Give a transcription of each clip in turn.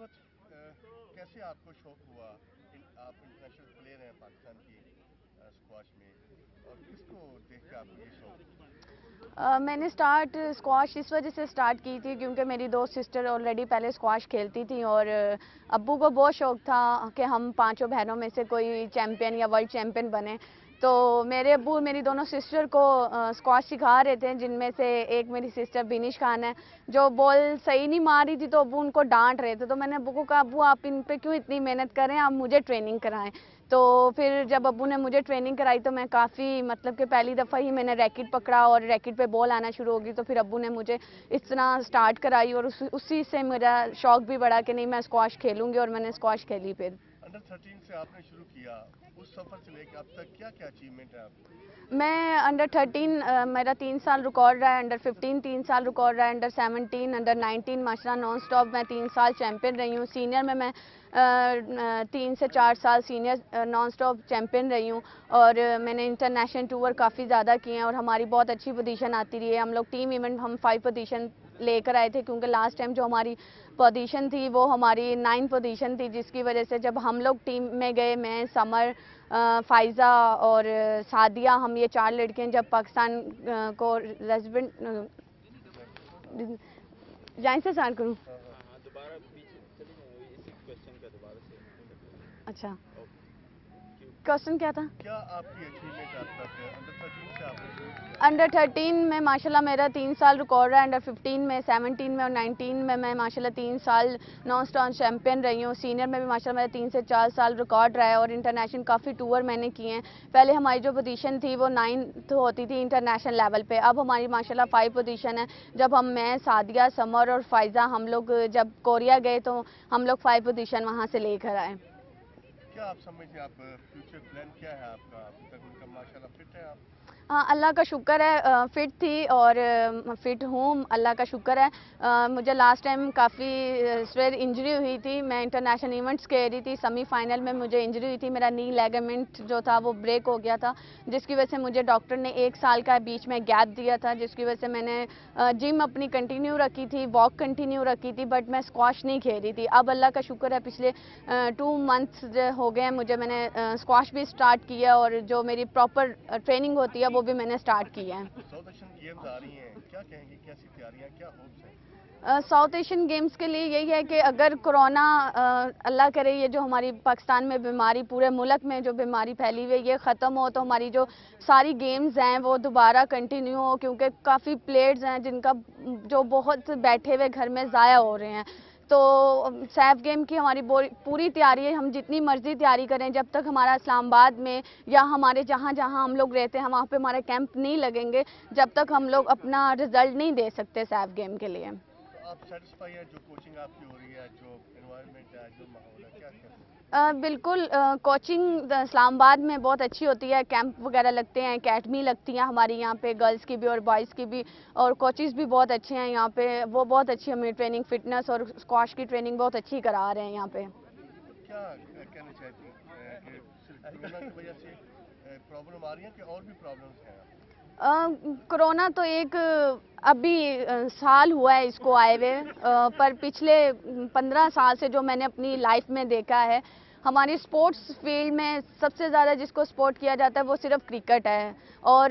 आफत कैसे आपको शौक हुआ? आप इंटरनेशनल प्लेयर हैं पाकिस्तान की स्क्वाश में, और किसको देख के आपको ये शौक? मैंने स्टार्ट स्क्वाश इस वजह से स्टार्ट की थी क्योंकि मेरी दो सिस्टर ऑलरेडी पहले स्क्वाश खेलती थी और अब्बू को बहुत शौक था कि हम पांचों बहनों में से कोई चैम्पियन या वर्ल्ड चैम्पियन बने। तो मेरे अब्बू मेरी दोनों सिस्टर को स्क्वाश सिखा रहे थे, जिनमें से एक मेरी सिस्टर बिनिश खान है जो बॉल सही नहीं मार रही थी, तो अब्बू उनको डांट रहे थे। तो मैंने अब्बू को कहा, अब्बू आप इन पे क्यों इतनी मेहनत करें, आप मुझे ट्रेनिंग कराएं। तो फिर जब अब्बू ने मुझे ट्रेनिंग कराई तो मैं काफ़ी मतलब कि पहली दफ़ा ही मैंने रैकेट पकड़ा और रैकेट पे बॉल आना शुरू हो गई। तो फिर अब्बू ने मुझे इस तरह स्टार्ट कराई और उसी से मेरा शौक भी बढ़ा कि नहीं मैं स्क्वाश खेलूँगी, और मैंने स्क्वाश खेली। फिर अंडर 13 से आपने शुरू किया, उस सफर से लेकर अब तक क्या क्या अचीवमेंट है आपकी? मैं अंडर 13 मेरा 3 साल रिकॉर्ड रहा है, अंडर 15 3 साल रिकॉर्ड रहा है, अंडर 17 अंडर 19 माशाल्लाह नॉन स्टॉप मैं 3 साल चैम्पियन रही हूँ। सीनियर में मैं 3 से 4 साल सीनियर नॉन स्टॉप चैम्पियन रही हूँ, और मैंने इंटरनेशनल टूर काफ़ी ज़्यादा किए हैं और हमारी बहुत अच्छी पोजीशन आती रही है। हम लोग टीम इवेंट हम 5 पोजीशन लेकर आए थे, क्योंकि लास्ट टाइम जो हमारी पोजीशन थी वो हमारी 9 पोजीशन थी, जिसकी वजह से जब हम लोग टीम में गए, मैं समर फ़ाइज़ा और सादिया, हम ये 4 लड़कियां जब पाकिस्तान को रेजिडेंट जाइन से स्टार्ट करूँ। दोबारा पीछे चली जाए इसी क्वेश्चन का दोबारा से। अच्छा, क्वेश्चन क्या था? क्या आपकी अचीवमेंट अब तक अंडर 13 से आपने शुरू किया? अंडर 13 में माशाल्लाह मेरा 3 साल रिकॉर्ड है, अंडर 15 में, 17 में और 19 में मैं माशाल्लाह 3 साल नॉन स्टॉप चैम्पियन रही हूँ। सीनियर में भी माशाल्लाह मेरा 3 से 4 साल रिकॉर्ड रहा है, और इंटरनेशनल काफ़ी टूर मैंने किए हैं। पहले हमारी जो पोजीशन थी वो 9th होती थी इंटरनेशनल लेवल पे, अब हमारी माशाल्लाह 5 पोजीशन है। जब मैं, सादिया, समर और फ़ाइज़ा हम लोग जब कोरिया गए तो हम लोग 5 पोजीशन वहाँ से लेकर आए। क्या आप समझते हैं, आप फ्यूचर प्लान क्या है आपका? अभी तक उनका माशाल्लाह फिट है आप? हाँ, अल्लाह का शुक्र है, फ़िट थी और फ़िट हूँ, अल्लाह का शुक्र है। मुझे लास्ट टाइम काफ़ी सिवियर इंजरी हुई थी, मैं इंटरनेशनल इवेंट्स खेल रही थी, सेमीफाइनल में मुझे इंजरी हुई थी, मेरा नी लिगामेंट जो था वो ब्रेक हो गया था, जिसकी वजह से मुझे डॉक्टर ने 1 साल का बीच में गैप दिया था, जिसकी वजह से मैंने जिम अपनी कंटिन्यू रखी थी, वॉक कंटिन्यू रखी थी, बट मैं स्क्वाश नहीं खेल रही थी। अब अल्लाह का शुक्र है पिछले 2 मंथ्स हो गए हैं मुझे, मैंने स्क्वाश भी स्टार्ट किया और जो मेरी प्रॉपर ट्रेनिंग होती है वो भी मैंने स्टार्ट किया है। साउथ एशियन गेम्स आ रही हैं, क्या कहेंगे, कैसी तैयारियां, क्या होप्स हैं? साउथ एशियन गेम्स के लिए यही है कि अगर कोरोना अल्लाह करे ये जो हमारी पाकिस्तान में बीमारी, पूरे मुल्क में जो बीमारी फैली हुई है ये ख़त्म हो, तो हमारी जो सारी गेम्स हैं वो दोबारा कंटिन्यू हो, क्योंकि काफ़ी प्लेयर्स हैं जिनका जो बहुत बैठे हुए घर में ज़ाया हो रहे हैं। तो सैफ गेम की हमारी पूरी तैयारी है, हम जितनी मर्जी तैयारी करें, जब तक हमारा इस्लामाबाद में या हमारे जहाँ जहाँ हम लोग रहते हैं वहाँ पे हमारे कैंप नहीं लगेंगे, जब तक हम लोग अपना रिजल्ट नहीं दे सकते सैफ गेम के लिए। तो आप सेटिस्फाई हैं जो कोचिंग आपकी हो रही है, जो एनवायरनमेंट है, जो माहौल है, क्या कहते हैं? बिल्कुल, कोचिंग इस्लामाबाद में बहुत अच्छी होती है, कैंप वगैरह लगते हैं, एकेडमी लगती हैं हमारी यहाँ पे, गर्ल्स की भी और बॉयज़ की भी, और कोचेज़ भी बहुत अच्छे हैं यहाँ पे, वो बहुत अच्छी हमें ट्रेनिंग, फिटनेस और स्क्वाश की ट्रेनिंग बहुत अच्छी करा रहे हैं यहाँ पे। तो क्या कहना चाहती हैं कि सिर्फ कोरोना की वजह से प्रॉब्लम आ रही है कि और भी प्रॉब्लम्स हैं आपको? कोरोना तो एक अभी साल हुआ है इसको आए हुए, पर पिछले 15 साल से जो मैंने अपनी लाइफ में देखा है, हमारी स्पोर्ट्स फील्ड में सबसे ज़्यादा जिसको सपोर्ट किया जाता है वो सिर्फ क्रिकेट है, और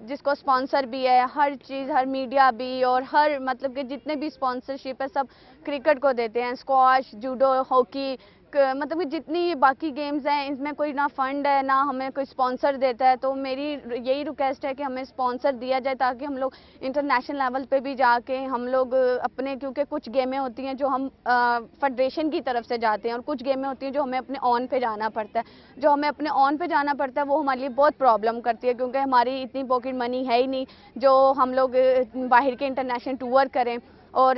जिसको स्पॉन्सर भी है, हर चीज़, हर मीडिया भी, और हर मतलब कि जितने भी स्पॉन्सरशिप है सब क्रिकेट को देते हैं। स्क्वाश, जूडो, हॉकी, मतलब कि जितनी ये बाकी गेम्स हैं इनमें कोई ना फंड है ना हमें कोई स्पॉन्सर देता है, तो मेरी यही रिक्वेस्ट है कि हमें स्पॉन्सर दिया जाए ताकि हम लोग इंटरनेशनल लेवल पे भी जाके हम लोग अपने, क्योंकि कुछ गेमें होती हैं जो हम फेडरेशन की तरफ से जाते हैं और कुछ गेमें होती हैं जो हमें अपने ऑन पे जाना पड़ता है। जो हमें अपने ऑन पे जाना पड़ता है वो हमारे लिए बहुत प्रॉब्लम करती है, क्योंकि हमारी इतनी पॉकेट मनी है ही नहीं जो हम लोग बाहर के इंटरनेशनल टूर करें, और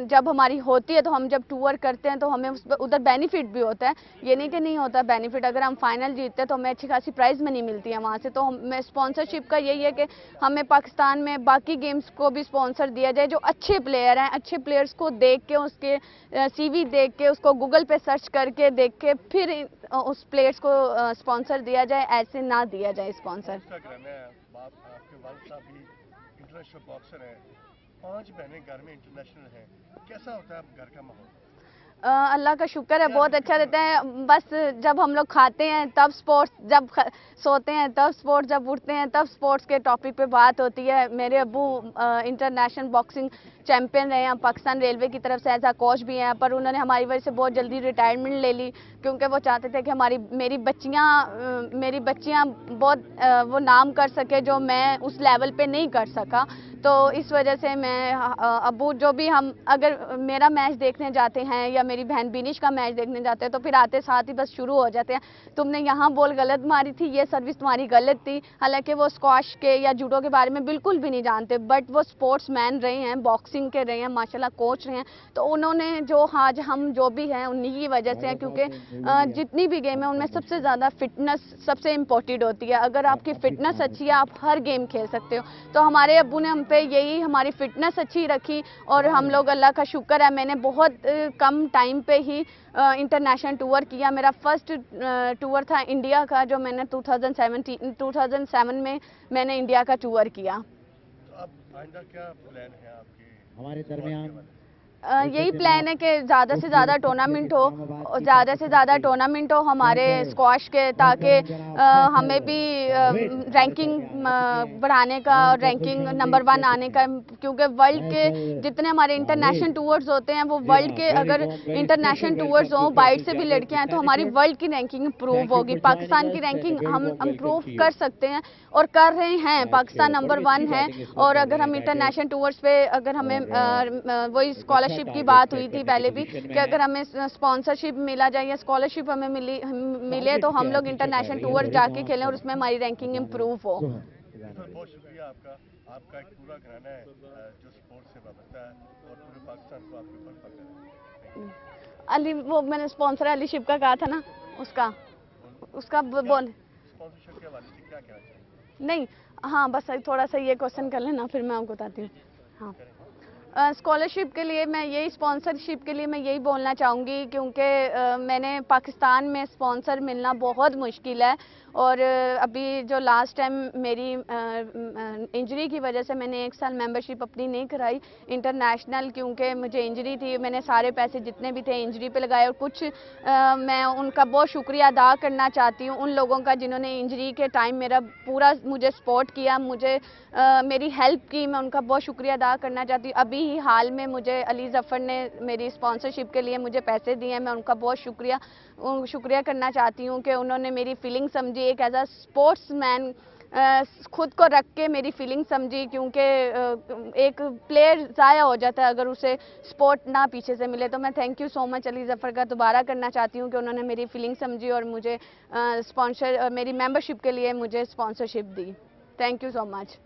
जब हमारी होती है तो हम जब टूर करते हैं तो हमें उस उधर बेनिफिट भी होता है, ये नहीं कि नहीं होता बेनिफिट। अगर हम फाइनल जीतते हैं तो हमें अच्छी खासी प्राइज़ मनी मिलती है वहाँ से। तो हमें स्पॉन्सरशिप का यही है कि हमें पाकिस्तान में बाकी गेम्स को भी स्पॉन्सर दिया जाए, जो अच्छे प्लेयर हैं, अच्छे प्लेयर्स को देख के, उसके सीवी देख के, उसको गूगल पे सर्च करके देख के फिर उस प्लेयर्स को स्पॉन्सर दिया जाए, ऐसे ना दिया जाए स्पॉन्सर। आपके वालिद साहब भी इंटरनेशनल बॉक्सर हैं, 5 बहनें घर में इंटरनेशनल हैं, कैसा होता है घर का माहौल? अल्लाह का शुक्र है, बहुत अच्छा रहता है। बस जब हम लोग खाते हैं तब स्पोर्ट्स, जब सोते हैं तब स्पोर्ट्स, जब उठते हैं तब स्पोर्ट्स के टॉपिक पे बात होती है। मेरे अब्बू इंटरनेशनल बॉक्सिंग चैंपियन रहे हैं, पाकिस्तान रेलवे की तरफ से एज आ कोच भी हैं, पर उन्होंने हमारी वजह से बहुत जल्दी रिटायरमेंट ले ली, क्योंकि वो चाहते थे कि मेरी बच्चियाँ बहुत वो नाम कर सके जो मैं उस लेवल पे नहीं कर सका। तो इस वजह से मैं अब्बू जो भी हम अगर मेरा मैच देखने जाते हैं या मेरी बहन बिनिश का मैच देखने जाते हैं तो फिर आते साथ ही बस शुरू हो जाते हैं, तुमने यहाँ बॉल गलत मारी थी, ये सर्विस तुम्हारी गलत थी। हालांकि वो स्क्वाश के या जूडो के बारे में बिल्कुल भी नहीं जानते, बट वो स्पोर्ट्स मैन रहे हैं, बॉक्सिंग के रहे हैं, माशाल्लाह कोच रहे हैं। तो उन्होंने जो आज हम जो भी हैं उन्हीं की वजह से है, क्योंकि जितनी भी गेम है उनमें सबसे ज़्यादा फिटनेस सबसे इम्पोर्टेंट होती है। अगर आपकी फिटनेस अच्छी है आप हर गेम खेल सकते हो। तो हमारे अब्बू ने हम पे यही हमारी फिटनेस अच्छी रखी और हम लोग, अल्लाह का शुक्र है, मैंने बहुत कम टाइम पे ही इंटरनेशनल टूर किया। मेरा फर्स्ट टूर था इंडिया का, जो मैंने 2007 में मैंने इंडिया का टूर किया। तो अब आइंदा क्या प्लान है आपके हमारे दरमियान यही प्लान है कि ज़्यादा से ज़्यादा टूर्नामेंट हो, ज़्यादा से ज़्यादा टूर्नामेंट हो हमारे स्क्वाश के, ताकि हमें भी रैंकिंग बढ़ाने का और रैंकिंग नंबर 1 आने का, क्योंकि वर्ल्ड के जितने हमारे इंटरनेशनल टूर्स होते हैं वो वर्ल्ड के, अगर इंटरनेशनल टूर्स हों बाहर से भी लड़कियां हैं तो हमारी वर्ल्ड की रैंकिंग इम्प्रूव होगी। पाकिस्तान की रैंकिंग हम इम्प्रूव कर सकते हैं और कर रहे हैं। पाकिस्तान नंबर 1 है, और अगर हम इंटरनेशनल टूर्स पे, अगर हमें वही स्कॉलरशिप की बात हुई थी पहले भी कि अगर हमें स्पॉन्सरशिप मिला जाए या स्कॉलरशिप हमें मिले तो हम लोग इंटरनेशनल टूर जाके खेलें और उसमें हमारी रैंकिंग इम्प्रूव हो। सर बहुत शुक्रिया आपका। आपका एक पूरा घराना है जो स्पोर्ट्स से वाबस्ता है और पूरे पाकिस्तान को आपके ऊपर फख्र है। अली, वो मैंने स्पॉन्सर अलीशिप का कहा था ना, उसका बोल स्पॉन्सरशिप के हवाले से क्या कहना चाहिए? नहीं, हाँ बस थोड़ा सा ये क्वेश्चन कर लेना फिर मैं आपको बताती हूँ। हाँ, स्कॉलरशिप के लिए मैं यही, स्पॉन्सरशिप के लिए मैं यही बोलना चाहूँगी, क्योंकि मैंने पाकिस्तान में स्पॉन्सर मिलना बहुत मुश्किल है। और अभी जो लास्ट टाइम मेरी इंजरी की वजह से मैंने 1 साल मेंबरशिप अपनी नहीं कराई इंटरनेशनल, क्योंकि मुझे इंजरी थी। मैंने सारे पैसे जितने भी थे इंजरी पे लगाए, और कुछ मैं उनका बहुत शुक्रिया अदा करना चाहती हूँ उन लोगों का जिन्होंने इंजरी के टाइम मेरा पूरा मुझे सपोर्ट किया, मुझे मेरी हेल्प की, मैं उनका बहुत शुक्रिया अदा करना चाहती हूँ। अभी ही हाल में मुझे अली ज़फ़र ने मेरी स्पॉन्सरशिप के लिए मुझे पैसे दिए हैं, मैं उनका बहुत शुक्रिया करना चाहती हूँ कि उन्होंने मेरी फीलिंग समझी, एक एज अ स्पोर्ट्स मैन खुद को रख के मेरी फीलिंग समझी, क्योंकि एक प्लेयर ज़ाया हो जाता है अगर उसे सपोर्ट ना पीछे से मिले। तो मैं thank you so much Ali Zafar का दोबारा करना चाहती हूँ कि उन्होंने मेरी फीलिंग समझी और मुझे मेरी मेंबरशिप के लिए मुझे sponsorship the. Thank you so much.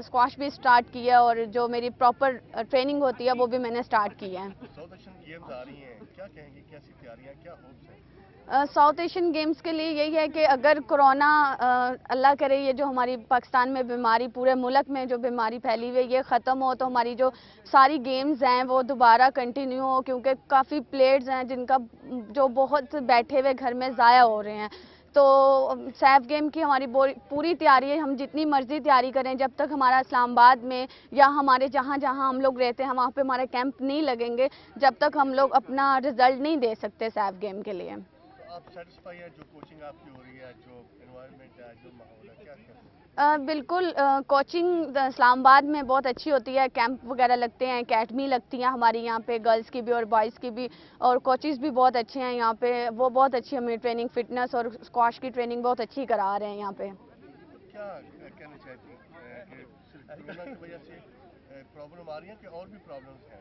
Squash भी स्टार्ट किया और जो मेरी प्रॉपर ट्रेनिंग होती है वो भी मैंने स्टार्ट की है। साउथ एशियन गेम्स आ रही हैं, क्या कहेंगी, कैसी तैयारियां, क्या होप्स हैं? साउथ एशियन गेम्स के लिए यही है कि अगर कोरोना, अल्लाह करे, ये जो हमारी पाकिस्तान में बीमारी, पूरे मुल्क में जो बीमारी फैली हुई है ये ख़त्म हो, तो हमारी जो सारी गेम्स हैं वो दोबारा कंटिन्यू हो, क्योंकि काफ़ी प्लेयर्स हैं जिनका जो बहुत बैठे हुए घर में ज़ाया हो रहे हैं। तो सैफ गेम की हमारी पूरी तैयारी है, हम जितनी मर्जी तैयारी करें, जब तक हमारा इस्लामाबाद में या हमारे जहाँ जहाँ हम लोग रहते हैं वहाँ पे हमारे कैंप नहीं लगेंगे, जब तक हम लोग अपना रिजल्ट नहीं दे सकते सैफ गेम के लिए। तो आप सेटिस्फाई है जो कोचिंग आपकी हो रही है, जो एनवायरनमेंट है, जो माहौल है, क्या कहते हैं? बिल्कुल, कोचिंग इस्लामाबाद में बहुत अच्छी होती है, कैंप वगैरह लगते हैं, एकेडमी लगती हैं हमारी यहाँ पे, गर्ल्स की भी और बॉयज़ की भी, और कोचेज़ भी बहुत अच्छे हैं यहाँ पे, वो बहुत अच्छी हमें ट्रेनिंग, फिटनेस और स्क्वाश की ट्रेनिंग बहुत अच्छी करा रहे हैं यहाँ पे। तो क्या कहना चाहती हैं कि सिर्फ कोरोना की वजह से प्रॉब्लम आ रही है कि और भी प्रॉब्लम्स हैं?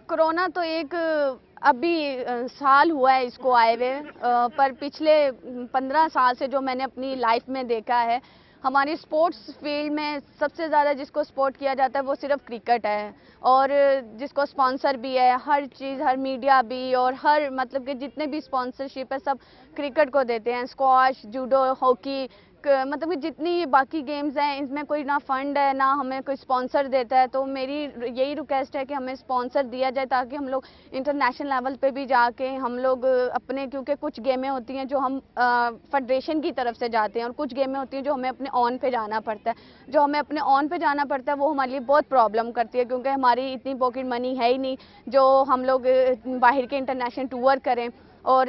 कोरोना तो एक अभी साल हुआ है इसको आए हुए, पर पिछले 15 साल से जो मैंने अपनी लाइफ में देखा है, हमारी स्पोर्ट्स फील्ड में सबसे ज़्यादा जिसको सपोर्ट किया जाता है वो सिर्फ क्रिकेट है, और जिसको स्पॉन्सर भी है, हर चीज़, हर मीडिया भी, और हर मतलब कि जितने भी स्पॉन्सरशिप है सब क्रिकेट को देते हैं। स्क्वाश, जूडो, हॉकी, مطلب کہ جتنی یہ باقی گیمز ہیں اس میں کوئی نہ فنڈ ہے نہ ہمیں کوئی اسپانسر دیتا ہے, تو میری یہی ریکویسٹ ہے کہ ہمیں اسپانسر دیا جائے تاکہ ہم لوگ انٹرنیشنل لیول پہ بھی جا کے ہم لوگ اپنے, کیونکہ کچھ گیمیں ہوتی ہیں جو ہم فیڈریشن کی طرف سے جاتے ہیں اور کچھ گیمیں ہوتی ہیں جو ہمیں اپنے آن پہ جانا پڑتا ہے. جو ہمیں اپنے آن پہ جانا پڑتا ہے وہ ہمارے لیے بہت پرابلم کرتی ہے, کیونکہ ہماری اتنی پاکٹ منی ہے ہی نہیں جو ہم لوگ باہر کے انٹرنیشنل ٹور کریں. اور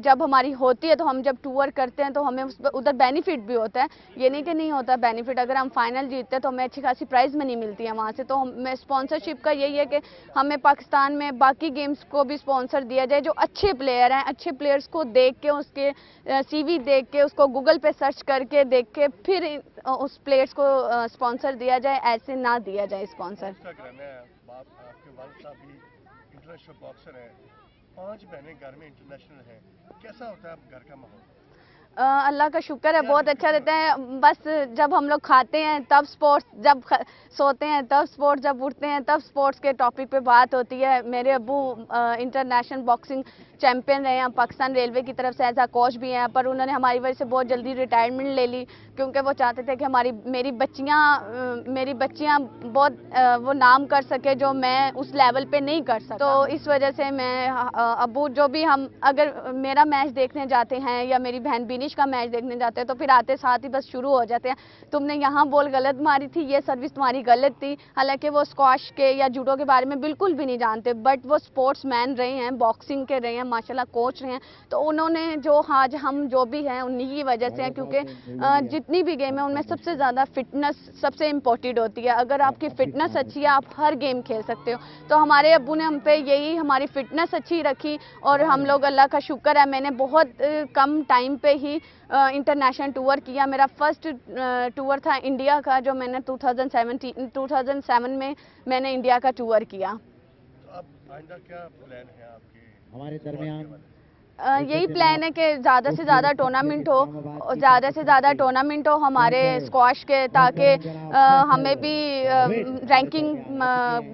جب ہماری ہوتی ہے تو ہم جب ٹور کرتے ہیں تو ہمیں ادھر بینیفٹ بھی ہوتا ہے, یہ نہیں کہ نہیں ہوتا بینیفٹ. اگر ہم فائنل جیتتے ہیں تو ہمیں اچھی خاصی پرائز منی ملتی ہے وہاں سے. تو ہمیں اسپانسرشپ کا یہی ہے کہ ہمیں پاکستان میں باقی گیمز کو بھی اسپانسر دیا جائے جو اچھے پلیئر ہیں, اچھے پلیئرز کو دیکھ کے اس کے سی وی دیکھ کے اس کو گوگل پہ سرچ کر کے دیکھ کے پھر اس پلیئرز کو اسپانسر دیا جائے, ایسے نہ دیا جائے اسپانسر. آپ کے والد صاحب بھی انٹرنیشنل باکسر ہیں, 5 بہنیں گھر میں انٹرنیشنل ہیں, کیسا ہوتا ہے آپ گھر کا ماحول؟ اللہ کا شکر ہے, بہت اچھا رہتا ہے. بس جب ہم لوگ کھاتے ہیں تب سپورٹس, جب سوتے ہیں تب سپورٹس, جب اٹھتے ہیں تب سپورٹس کے ٹاپک پہ بات ہوتی ہے. میرے ابو انٹرنیشنل باکسنگ چیمپئن رہے ہیں, پاکستان ریلوے کی طرف سے ایز اے کوچ بھی ہیں, پر انہوں نے ہماری وجہ سے بہت جلدی ریٹائرمنٹ لے لی کیونکہ وہ چاہتے تھے کہ میری بچیاں بہت وہ نام کر سکے جو میں اس لیول پہ نہیں کر سکتا. تو اس وجہ سے میں ابو جو بھی ہم اگر میرا میچ دیکھنے جاتے ہیں یا میری بہن بینش کا میچ دیکھنے جاتے ہیں تو پھر آتے ساتھ ہی بس شروع ہو جاتے ہیں, تم نے یہاں بال غلط ماری تھی, یہ سروس تمہاری غلط تھی. حالانکہ وہ اسکواش کے یا جوڈو کے بارے میں بالکل بھی نہیں جانتے, بٹ وہ اسپورٹس مین رہے ہیں, باکسنگ کے رہے ہیں, ماشاءاللہ کوچ رہے ہیں. تو انہوں نے جو آج ہم جو بھی ہیں انہی کی وجہ سے ہیں, کیونکہ جتنی بھی گیم ہیں ان میں سب سے زیادہ فٹنس سب سے امپورٹنٹ ہوتی ہے. اگر آپ کی فٹنس اچھی ہے آپ ہر گیم کھیل سکتے ہو. تو ہمارے ابو نے ہم پہ یہی ہماری فٹنس اچھی رکھی اور ہم لوگ, اللہ کا شکر ہے, میں نے بہت کم ٹائم پہ ہی انٹرنیشنل ٹور کیا. میرا فرسٹ ٹور تھا انڈیا کا جو میں نے 2007 میں نے انڈیا کا ٹور کیا. تو اب آئندہ کیا پلان ہے آپ کے ہمارے درمیان؟ یہی پلان ہے کہ زیادہ سے زیادہ ٹورنامنٹ ہو ہمارے اسکواش کے, تاکہ ہمیں بھی رینکنگ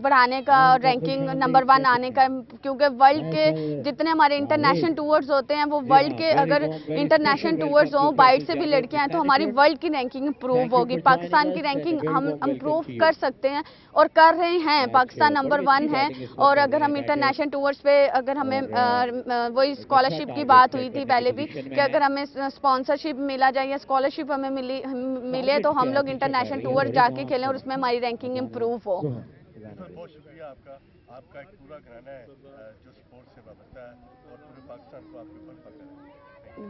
بڑھانے کا, رینکنگ نمبر 1 آنے کا, کیونکہ ورلڈ کے جتنے ہمارے انٹرنیشنل ٹورز ہوتے ہیں وہ ورلڈ کے, اگر انٹرنیشنل ٹورز ہوں باہر سے بھی لڑکیاں ہیں تو ہماری ورلڈ کی رینکنگ امپروو ہوگی. پاکستان کی رینکنگ ہم امپروو کر سکتے ہیں اور کر رہے ہیں. پاکستان نمبر 1 ہے, اور اگر ہم انٹرنیشنل ٹورز پہ اگر ہمیں وہی اسکالرشپ کی بات ہوئی تھی پہلے بھی کہ اگر ہمیں اسپانسرشپ ملا جائے یا اسکالرشپ ہمیں ملے تو ہم لوگ انٹرنیشنل ٹور جا کے کھیلیں اور اس میں ہماری رینکنگ امپروو ہو. بہت شکریہ آپ کا ایک پورا گھرانہ ہے جو اسپورٹ سے وابستہ ہے اور پورے پاکستان کو آپ کے اوپر فخر ہے.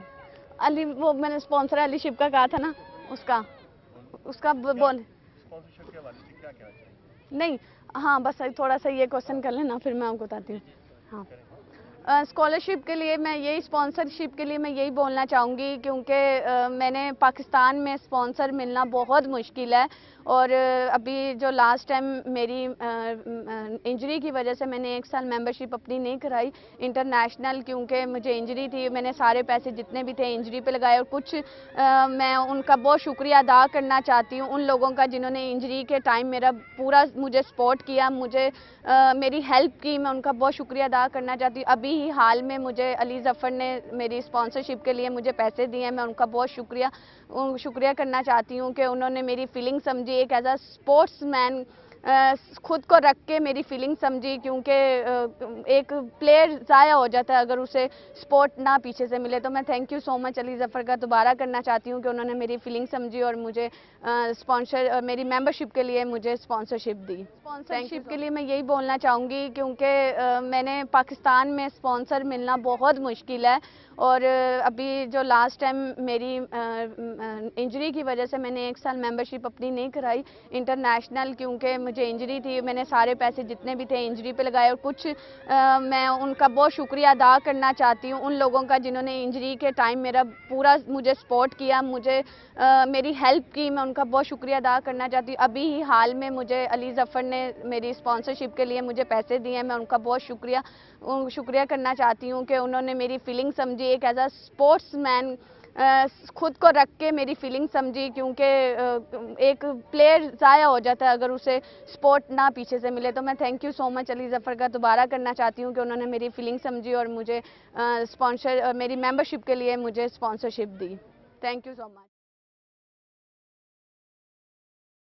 علی, وہ میں نے اسپانسر علی شپ کا کہا تھا نا, اس کا بول اسپانسرشپ کے حوالے سے کیا کہنا چاہیے؟ نہیں, ہاں بس تھوڑا سا یہ کوشچن کر لینا پھر میں آپ کو بتاتی ہوں. ہاں, اسکالرشپ کے لیے میں یہی, اسپانسرشپ کے لیے میں یہی بولنا چاہوں گی, کیونکہ میں نے پاکستان میں اسپانسر ملنا بہت مشکل ہے. اور ابھی جو لاسٹ ٹائم میری انجری کی وجہ سے میں نے 1 سال ممبرشپ اپنی نہیں کرائی انٹرنیشنل, کیونکہ مجھے انجری تھی. میں نے سارے پیسے جتنے بھی تھے انجری پہ لگائے, اور کچھ میں ان کا بہت شکریہ ادا کرنا چاہتی ہوں ان لوگوں کا جنہوں نے انجری کے ٹائم میرا پورا مجھے سپورٹ کیا, مجھے میری ہیلپ کی. میں ان کا بہت شکریہ ادا کرنا چاہتی ہوں. ابھی ہی حال میں مجھے علی ظفر نے میری اسپانسرشپ کے لیے مجھے پیسے دیے ہیں, میں ان کا بہت شکریہ کرنا چاہتی ہوں کہ انہوں نے میری فیلنگ سمجھی, ایک ایز اے اسپورٹس مین خود کو رکھ کے میری فیلنگ سمجھی, کیونکہ ایک پلیئر ضائع ہو جاتا ہے اگر اسے سپورٹ نہ پیچھے سے ملے. تو میں تھینک یو سو مچ علی ظفر کا دوبارہ کرنا چاہتی ہوں کہ انہوں نے میری فیلنگ سمجھی اور مجھے میری ممبرشپ کے لیے مجھے اسپانسرشپ دی. اسپانسرشپ کے لیے میں یہی بولنا چاہوں گی, کیونکہ میں نے پاکستان میں اسپانسر ملنا بہت مشکل ہے, اور ابھی جو لاسٹ ٹائم میری انجری کی وجہ سے میں نے 1 سال ممبرشپ اپنی نہیں کرائی انٹرنیشنل, کیونکہ مجھے انجری تھی. میں نے سارے پیسے جتنے بھی تھے انجری پہ لگائے, اور کچھ میں ان کا بہت شکریہ ادا کرنا چاہتی ہوں ان لوگوں کا جنہوں نے انجری کے ٹائم میرا پورا مجھے سپورٹ کیا, مجھے میری ہیلپ کی. میں ان کا بہت شکریہ ادا کرنا چاہتی ہوں. ابھی ہی حال میں مجھے علی ظفر نے میری اسپانسرشپ کے لیے مجھے پیسے دیے ہیں, میں ان کا بہت شکریہ کرنا چاہتی ہوں کہ انہوں نے میری فیلنگ سمجھی, ایک ایز اے اسپورٹس مین خود کو رکھ کے میری فیلنگ سمجھی, کیونکہ ایک پلیئر ضائع ہو جاتا ہے اگر اسے سپورٹ نہ پیچھے سے ملے. تو میں تھینک یو سو مچ علی ظفر کا دوبارہ کرنا چاہتی ہوں کہ انہوں نے میری فیلنگ سمجھی اور مجھے میری ممبرشپ کے لیے مجھے sponsorship the. Thank you so much.